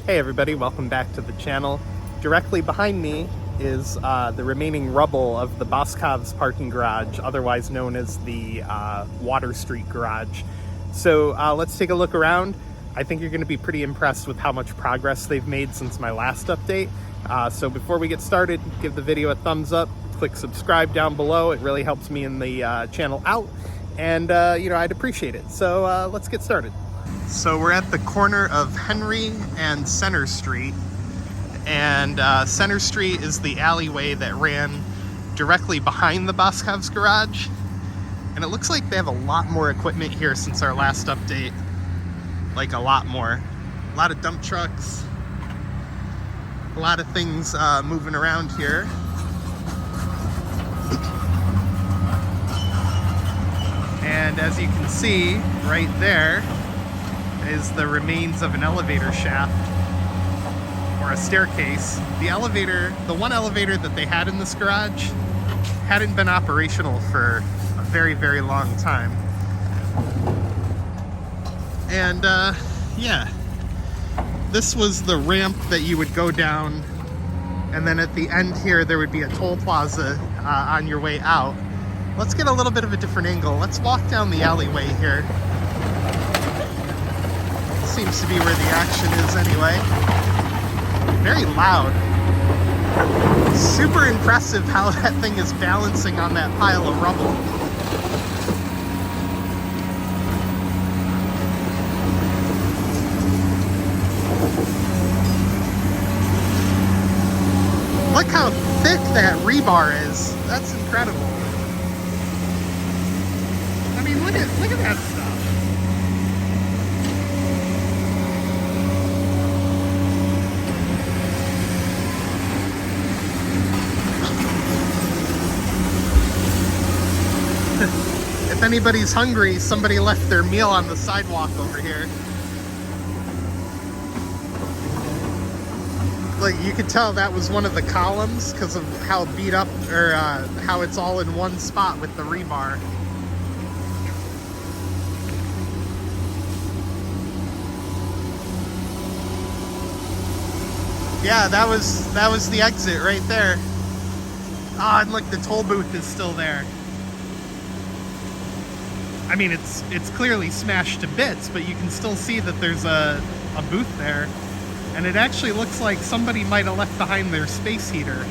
Hey everybody, welcome back to the channel. Directly behind me is the remaining rubble of the Boscovs parking garage, otherwise known as the Water Street garage. So let's take a look around. I think you're going to be pretty impressed with how much progress they've made since my last update. So before we get started, give the video a thumbs up, click subscribe down below. It really helps me in the channel out, and I'd appreciate it. So let's get started. So we're at the corner of Henry and Center Street, and Center Street is the alleyway that ran directly behind the Boscovs garage, and it looks like they have a lot more equipment here since our last update. Like a lot more. A lot of dump trucks, a lot of things moving around here. And as you can see right there is the remains of an elevator shaft or a staircase. The one elevator that they had in this garage hadn't been operational for a very, very long time. And yeah, this was the ramp that you would go down, and then at the end here there would be a toll plaza on your way out. Let's get a little bit of a different angle. Let's walk down the alleyway here. Seems to be where the action is anyway. Very loud. Super impressive how that thing is balancing on that pile of rubble. Look how thick that rebar is. That's incredible. I mean, look at that stuff. If anybody's hungry, somebody left their meal on the sidewalk over here. Like, you could tell that was one of the columns because of how beat up, or how it's all in one spot with the rebar. Yeah, that was the exit right there. Ah, and look, the toll booth is still there. I mean, it's clearly smashed to bits, but you can still see that there's a booth there. And it actually looks like somebody might have left behind their space heater.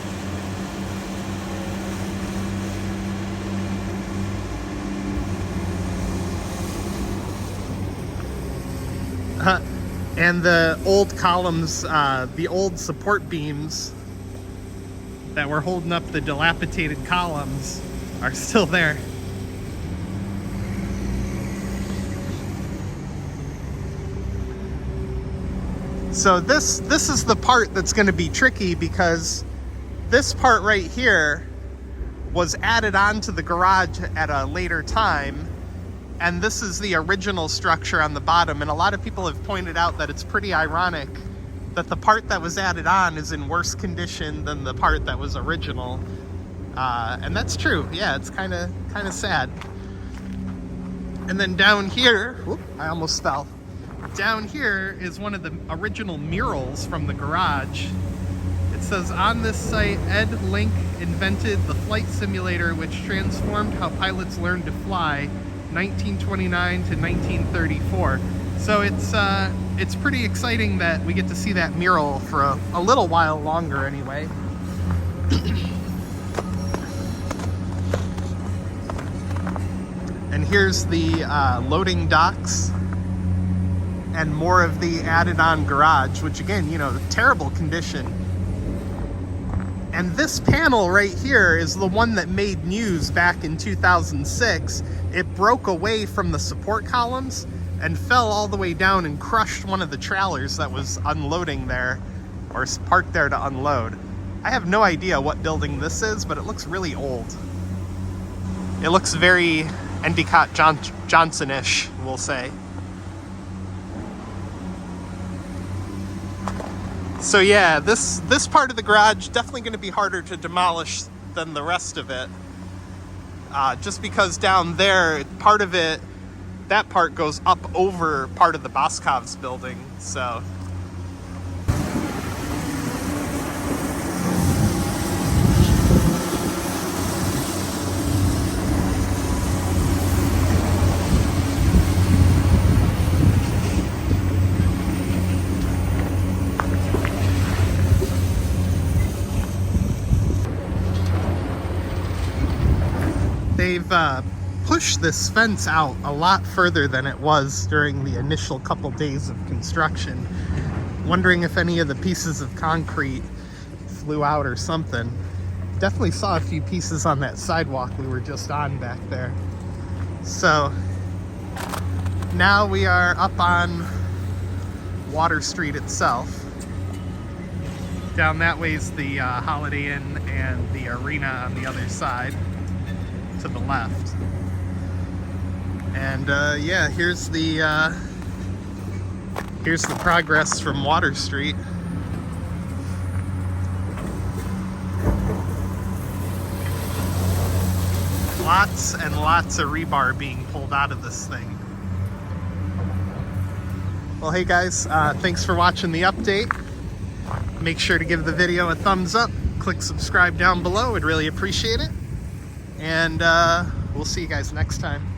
And the old columns, the old support beams that were holding up the dilapidated columns are still there. So this is the part that's going to be tricky, because this part right here was added on to the garage at a later time, and this is the original structure on the bottom, and a lot of people have pointed out that it's pretty ironic that the part that was added on is in worse condition than the part that was original. And that's true. Yeah, it's kind of sad. And then down here, whoop, I almost fell. Down here is one of the original murals from the garage. It says, on this site, Ed Link invented the flight simulator which transformed how pilots learned to fly, 1929 to 1934. So it's pretty exciting that we get to see that mural for a little while longer anyway. And here's the loading docks and more of the added-on garage, which again, terrible condition. And this panel right here is the one that made news back in 2006. It broke away from the support columns and fell all the way down and crushed one of the trailers that was unloading there, or parked there to unload. I have no idea what building this is, but it looks really old. It looks very Endicott Johnson-ish, we'll say. So yeah, this part of the garage definitely going to be harder to demolish than the rest of it. Just because down there, part of it, that part goes up over part of the Boscovs building, so they've pushed this fence out a lot further than it was during the initial couple days of construction. Wondering if any of the pieces of concrete flew out or something. Definitely saw a few pieces on that sidewalk we were just on back there. So now we are up on Water Street itself. Down that way is the Holiday Inn and the arena on the other side to the left. And yeah, here's the progress from Water Street. Lots and lots of rebar being pulled out of this thing. Well, hey guys, thanks for watching the update. Make sure to give the video a thumbs up. Click subscribe down below. I'd really appreciate it. And we'll see you guys next time.